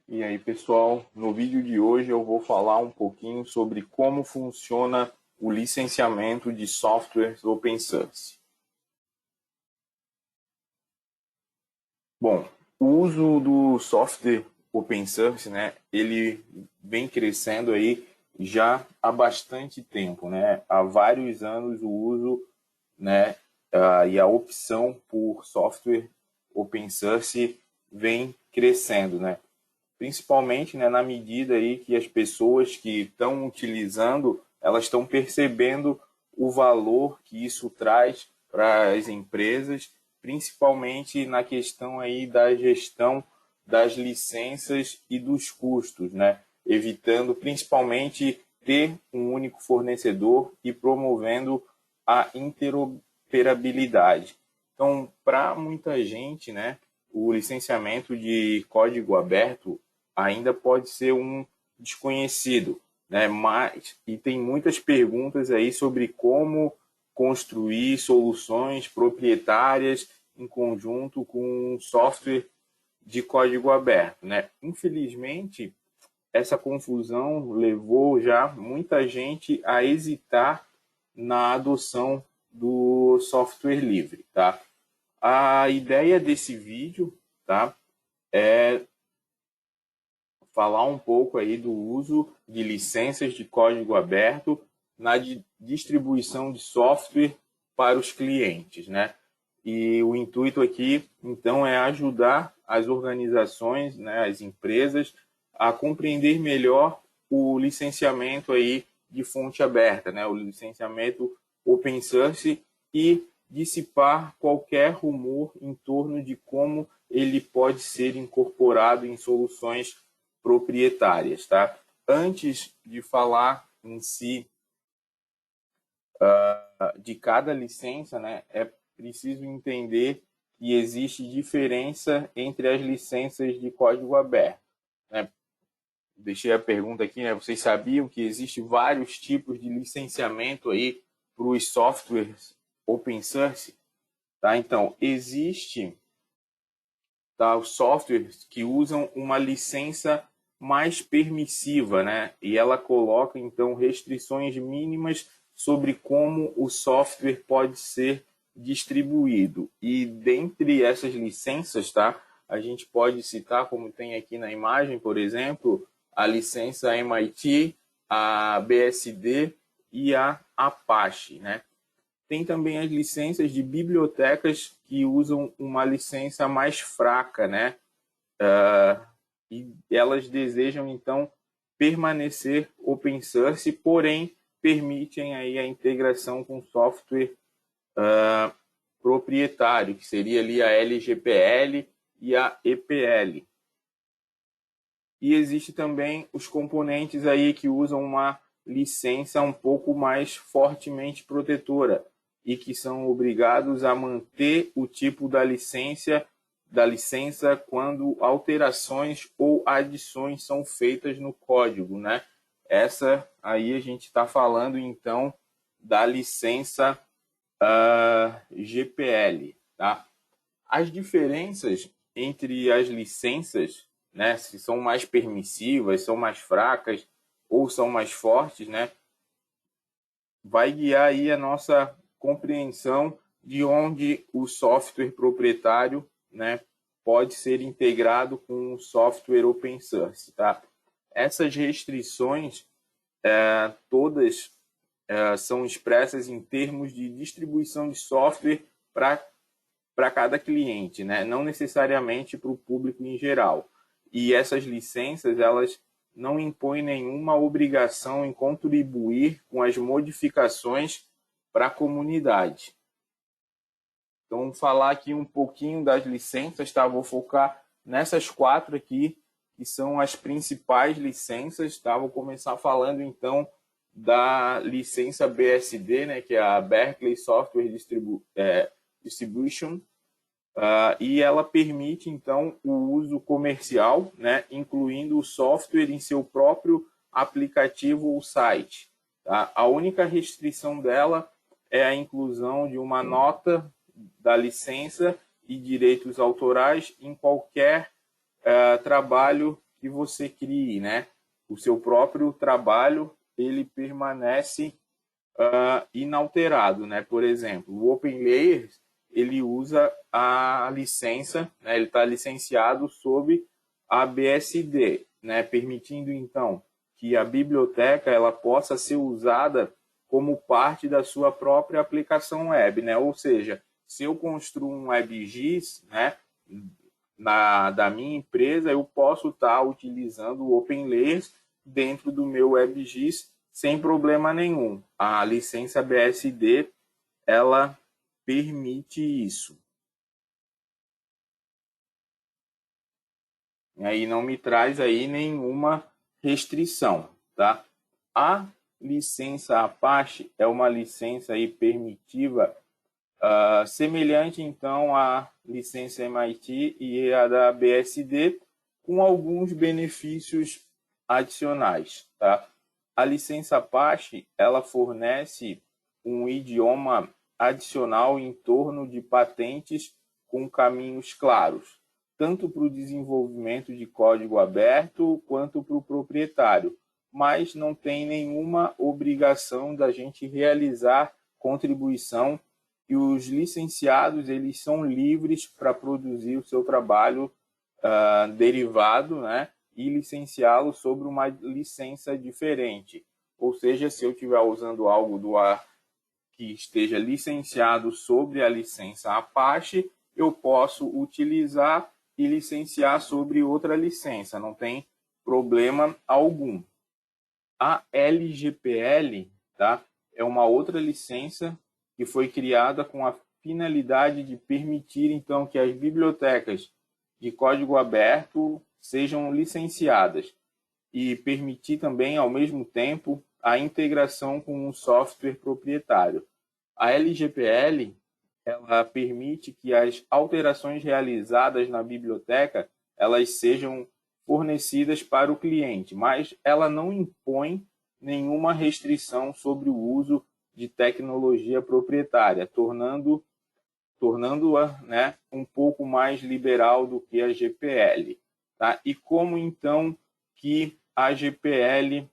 E aí, pessoal, no vídeo de hoje eu vou falar um pouquinho sobre como funciona o licenciamento de softwares open source. Bom, o uso do software open source, né, ele vem crescendo aí já há bastante tempo, né? Há vários anos o uso, né, e a opção por software open source vem crescendo, né? Principalmente, né, na medida aí que as pessoas que estão utilizando, elas estão percebendo o valor que isso traz para as empresas, principalmente na questão aí da gestão das licenças e dos custos, né? Evitando principalmente ter um único fornecedor e promovendo a interoperabilidade. Então, para muita gente, né, o licenciamento de código aberto ainda pode ser um desconhecido, né? E tem muitas perguntas aí sobre como construir soluções proprietárias em conjunto com um software de código aberto, né? Infelizmente, essa confusão levou já muita gente a hesitar na adoção do software livre, tá? A ideia desse vídeo, tá, é falar um pouco aí do uso de licenças de código aberto na distribuição de software para os clientes, né? E o intuito aqui, então, é ajudar as organizações, né, as empresas, a compreender melhor o licenciamento aí de fonte aberta, né? O licenciamento open source e dissipar qualquer rumor em torno de como ele pode ser incorporado em soluções proprietárias, tá? Antes de falar em si de cada licença, né, é preciso entender que existe diferença entre as licenças de código aberto, né? Deixei a pergunta aqui, né? Vocês sabiam que existe vários tipos de licenciamento aí para os softwares open source, tá? Então, existe, tá, os softwares que usam uma licença mais permissiva, né? E ela coloca, então, restrições mínimas sobre como o software pode ser distribuído. E dentre essas licenças, tá, a gente pode citar, como tem aqui na imagem, por exemplo, a licença MIT, a BSD e a Apache, né? Tem também as licenças de bibliotecas que usam uma licença mais fraca, né? E elas desejam, então, permanecer open source, porém permitem aí a integração com software proprietário, que seria ali a LGPL e a EPL. E existe também os componentes aí que usam uma licença um pouco mais fortemente protetora e que são obrigados a manter o tipo da licença quando alterações ou adições são feitas no código, né? Essa aí a gente está falando então da licença GPL, tá? As diferenças entre as licenças, né, se são mais permissivas, são mais fracas ou são mais fortes, né, vai guiar aí a nossa compreensão de onde o software proprietário, né, pode ser integrado com o software open source, tá? Essas restrições todas são expressas em termos de distribuição de software para cada cliente, né? Não necessariamente para o público em geral. E essas licenças, elas não impõem nenhuma obrigação em contribuir com as modificações para a comunidade. Então, vamos falar aqui um pouquinho das licenças, tá? Vou focar nessas 4 aqui, que são as principais licenças, tá? Vou começar falando, então, da licença BSD, né? Que é a Berkeley Software Distribution, e ela permite, então, o uso comercial, né? Incluindo o software em seu próprio aplicativo ou site. Tá? A única restrição dela é a inclusão de uma nota da licença e direitos autorais em qualquer trabalho que você crie, né, o seu próprio trabalho, ele permanece inalterado, né? Por exemplo, o OpenLayers, ele usa a licença, né? Ele está licenciado sob a BSD, né? Permitindo então que a biblioteca ela possa ser usada como parte da sua própria aplicação web, né? Ou seja, se eu construo um WebGIS, né, da minha empresa, eu posso estar utilizando o OpenLayers dentro do meu WebGIS sem problema nenhum. A licença BSD, ela permite isso. E aí não me traz aí nenhuma restrição, tá? A licença Apache é uma licença aí permitiva semelhante então à licença MIT e a da BSD, com alguns benefícios adicionais, tá? A licença Apache, ela fornece um idioma adicional em torno de patentes com caminhos claros, tanto para o desenvolvimento de código aberto quanto para o proprietário, mas não tem nenhuma obrigação da gente realizar contribuição e os licenciados eles são livres para produzir o seu trabalho derivado, né, e licenciá-lo sobre uma licença diferente. Ou seja, se eu estiver usando algo do ar que esteja licenciado sobre a licença Apache, eu posso utilizar e licenciar sobre outra licença, não tem problema algum. A LGPL, tá, é uma outra licença que foi criada com a finalidade de permitir, então, que as bibliotecas de código aberto sejam licenciadas e permitir também, ao mesmo tempo, a integração com um software proprietário. A LGPL, ela permite que as alterações realizadas na biblioteca elas sejam fornecidas para o cliente, mas ela não impõe nenhuma restrição sobre o uso de tecnologia proprietária, tornando-a, né, um pouco mais liberal do que a GPL. Tá? E como então que a GPL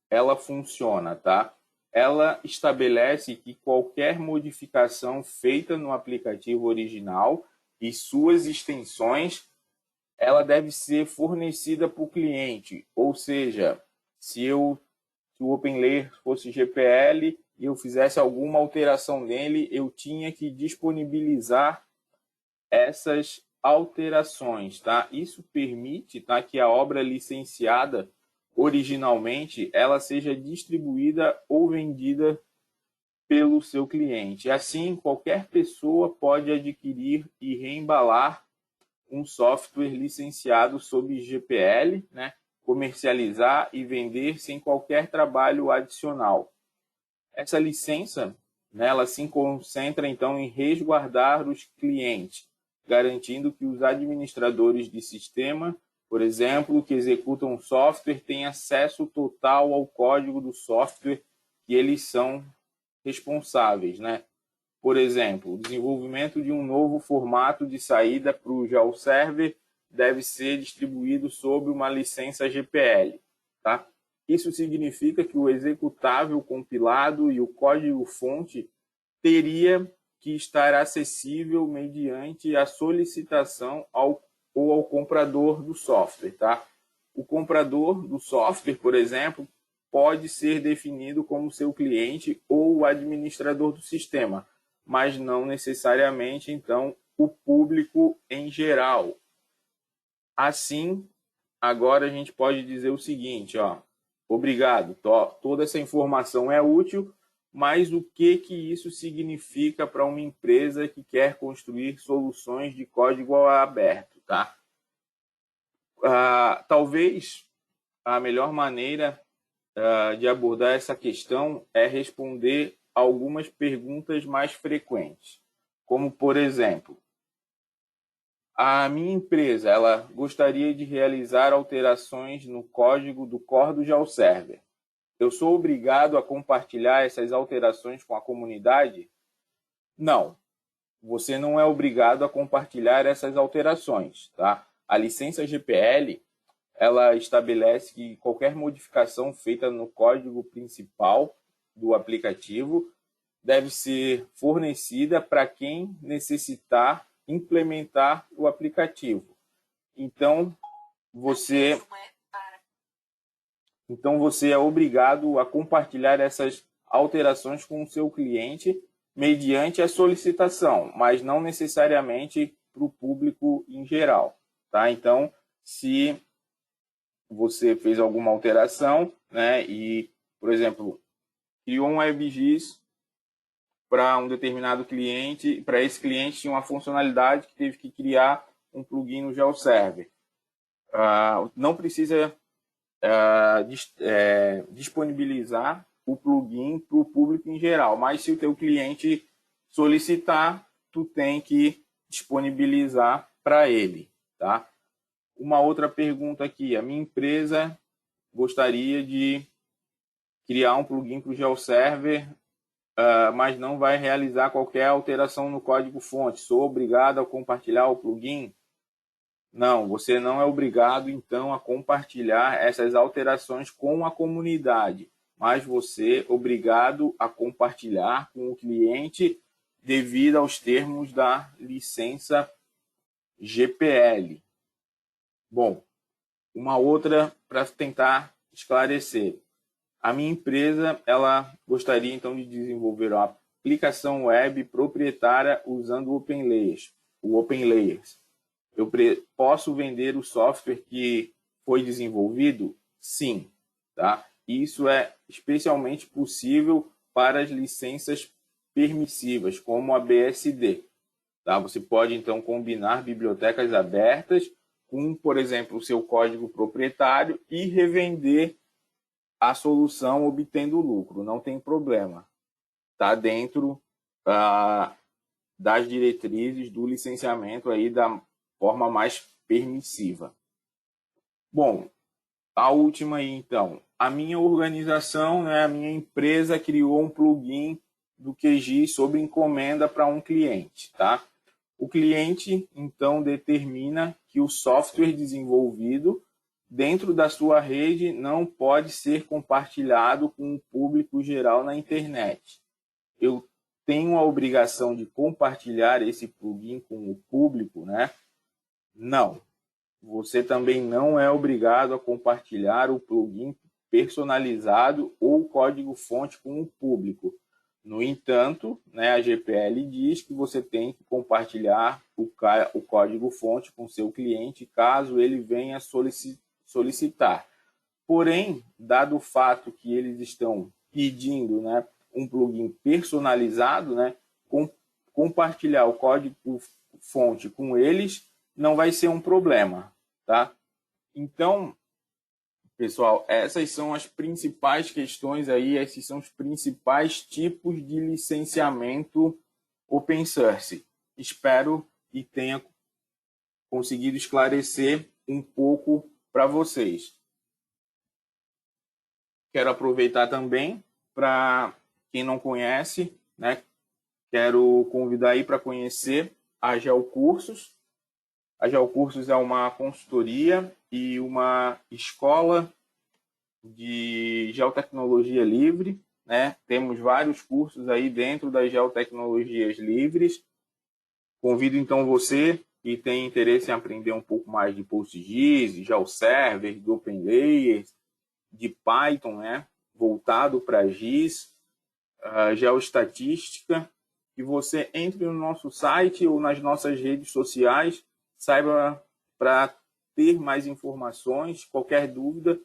ela funciona? Tá? Ela estabelece que qualquer modificação feita no aplicativo original e suas extensões ela deve ser fornecida para o cliente. Ou seja, se o OpenLayer fosse GPL e eu fizesse alguma alteração nele, eu tinha que disponibilizar essas alterações, tá? Isso permite, tá, que a obra licenciada originalmente ela seja distribuída ou vendida pelo seu cliente. Assim, qualquer pessoa pode adquirir e reembalar um software licenciado sob GPL, né? Comercializar e vender sem qualquer trabalho adicional. Essa licença, né, ela se concentra então em resguardar os clientes, garantindo que os administradores de sistema, por exemplo, que executam o software, têm acesso total ao código do software que eles são responsáveis, né? Por exemplo, o desenvolvimento de um novo formato de saída para o GeoServer deve ser distribuído sob uma licença GPL. Tá? Isso significa que o executável compilado e o código-fonte teria que estar acessível mediante a solicitação ao comprador do software. Tá? O comprador do software, por exemplo, pode ser definido como seu cliente ou o administrador do sistema, mas não necessariamente, então, o público em geral. Assim, agora a gente pode dizer o seguinte, ó, obrigado, toda essa informação é útil, mas o que isso significa para uma empresa que quer construir soluções de código aberto, tá? Talvez a melhor maneira de abordar essa questão é responder algumas perguntas mais frequentes, como, por exemplo, a minha empresa ela gostaria de realizar alterações no código do core do GeoServer. Eu sou obrigado a compartilhar essas alterações com a comunidade? Não, você não é obrigado a compartilhar essas alterações. Tá? A licença GPL ela estabelece que qualquer modificação feita no código principal do aplicativo deve ser fornecida para quem necessitar implementar o aplicativo. Então, você é obrigado a compartilhar essas alterações com o seu cliente mediante a solicitação, mas não necessariamente para o público em geral. Tá? Então, se você fez alguma alteração, né, e, por exemplo, criou um WebGIS para um determinado cliente, para esse cliente tinha uma funcionalidade que teve que criar um plugin no GeoServer. Não precisa disponibilizar o plugin para o público em geral, mas se o teu cliente solicitar, tu tem que disponibilizar para ele, tá? Uma outra pergunta aqui, a minha empresa gostaria de criar um plugin para o GeoServer, mas não vai realizar qualquer alteração no código-fonte. Sou obrigado a compartilhar o plugin? Não, você não é obrigado, então, a compartilhar essas alterações com a comunidade, mas você é obrigado a compartilhar com o cliente devido aos termos da licença GPL. Bom, uma outra para tentar esclarecer. A minha empresa, ela gostaria então de desenvolver uma aplicação web proprietária usando o OpenLayers. Eu posso vender o software que foi desenvolvido? Sim. Tá? Isso é especialmente possível para as licenças permissivas, como a BSD. Tá? Você pode então combinar bibliotecas abertas com, por exemplo, o seu código proprietário e revender a solução obtendo lucro, não tem problema. Está dentro das diretrizes do licenciamento aí da forma mais permissiva. Bom, a última aí então. A minha organização, né, a minha empresa criou um plugin do QGIS sob encomenda para um cliente, tá? O cliente então determina que o software desenvolvido dentro da sua rede não pode ser compartilhado com o público geral na internet. Eu tenho a obrigação de compartilhar esse plugin com o público, né? Não. Você também não é obrigado a compartilhar o plugin personalizado ou código-fonte com o público. No entanto, né, a GPL diz que você tem que compartilhar o código-fonte com seu cliente caso ele venha solicitar. Porém, dado o fato que eles estão pedindo, né, um plugin personalizado, né, compartilhar o código-fonte com eles não vai ser um problema. Tá? Então, pessoal, essas são as principais questões aí, esses são os principais tipos de licenciamento open source. Espero que tenha conseguido esclarecer um pouco para vocês. Quero aproveitar também para quem não conhece, né? Quero convidar aí para conhecer a GeoCursos. A GeoCursos é uma consultoria e uma escola de geotecnologia livre, né? Temos vários cursos aí dentro das geotecnologias livres. Convido então você que tem interesse em aprender um pouco mais de PostGIS, de GeoServer, de OpenLayers, de Python, né? Voltado para GIS, geoestatística, que você entre no nosso site ou nas nossas redes sociais, saiba para ter mais informações, qualquer dúvida,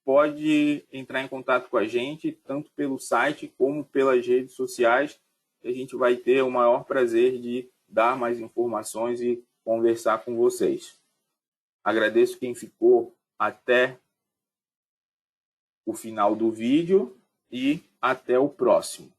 pode entrar em contato com a gente, tanto pelo site como pelas redes sociais, que a gente vai ter o maior prazer de dar mais informações e conversar com vocês. Agradeço quem ficou até o final do vídeo e até o próximo.